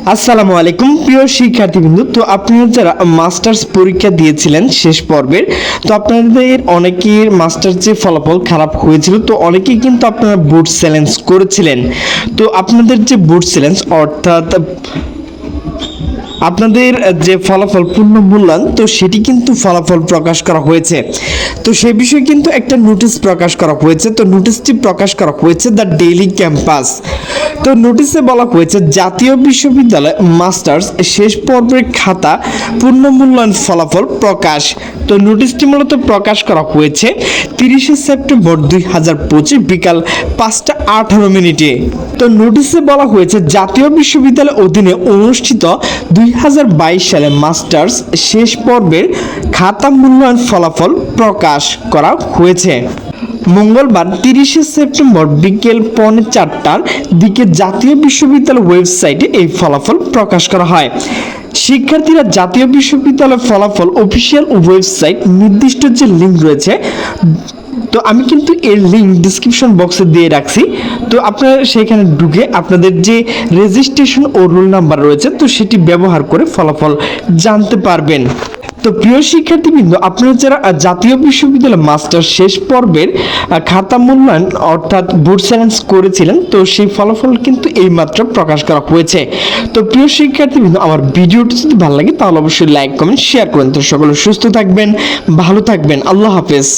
আসসালামু আলাইকুম প্রিয় শিক্ষার্থীবৃন্দ। তো আপনারা যারা মাস্টার্স পরীক্ষা দিয়েছিলেন শেষ পর্বের, তো আপনাদের অনেকের মাস্টার্স যে ফলাফল খারাপ হয়েছিল, তো অনেকেই কিন্তু আপনারা বুট চ্যালেঞ্জ করেছিলেন। তো আপনাদের যে বুট চ্যালেঞ্জ অর্থাৎ আপনাদের যে ফলাফল পূর্ণ মূল্যায়ন, তো সেটি কিন্তু ফলাফল প্রকাশ করা হয়েছে। তো সেই বিষয়ে কিন্তু একটা নোটিশ প্রকাশ করা হয়েছে। তো নোটিশটি প্রকাশ করা হয়েছে দ্য ডেইলি ক্যাম্পাস। তো নোটিশে বলা হয়েছে জাতীয় বিশ্ববিদ্যালয় মাস্টার্স শেষ পর্বের খাতা পূর্ণ মূল্যায়ন ফলাফল প্রকাশ। তো নোটিশটি মূলত প্রকাশ করা হয়েছে 30শে সেপ্টেম্বর 2025 বিকাল 5:18। তো নোটিশে বলা হয়েছে জাতীয় বিশ্ববিদ্যালয় অধীনে অনুষ্ঠিত 2022 সালে মাস্টার্স শেষ পর্বের খাতা মূল্যায়ন ফলাফল প্রকাশ করা হয়েছে। মঙ্গলবার 30শে সেপ্টেম্বর বিকেল 4:45টার দিকে জাতীয় বিশ্ববিদ্যালয় ওয়েবসাইটে এই ফলাফল প্রকাশ করা হয়। শিক্ষার্থীরা জাতীয় বিশ্ববিদ্যালয় ফলাফল অফিসিয়াল ওয়েবসাইট নির্দিষ্ট যে লিঙ্ক রয়েছে, তো আমি কিন্তু এর লিঙ্ক ডিসক্রিপশন বক্সে দিয়ে রাখছি। তো আপনারা সেখানে ঢুকে আপনাদের যে রেজিস্ট্রেশন ও রোল নাম্বার রয়েছে, তো সেটি ব্যবহার করে ফলাফল জানতে পারবেন। তো প্রিয় শিক্ষার্থীবৃন্দ, আপনারা যারা জাতীয় বিশ্ববিদ্যালয় মাস্টার শেষ পর্বের খাতা মূল্যায়ন অর্থাৎ বুট চ্যালেঞ্জ করেছিলেন, তো সেই ফলাফল কিন্তু এইমাত্র প্রকাশ করা হয়েছে। তো প্রিয় শিক্ষার্থীবৃন্দ, আমার ভিডিওটি যদি ভালো লাগে তাহলে অবশ্যই লাইক কমেন্ট শেয়ার করেন। তো সকলে সুস্থ থাকবেন, ভালো থাকবেন, আল্লাহ হাফেজ।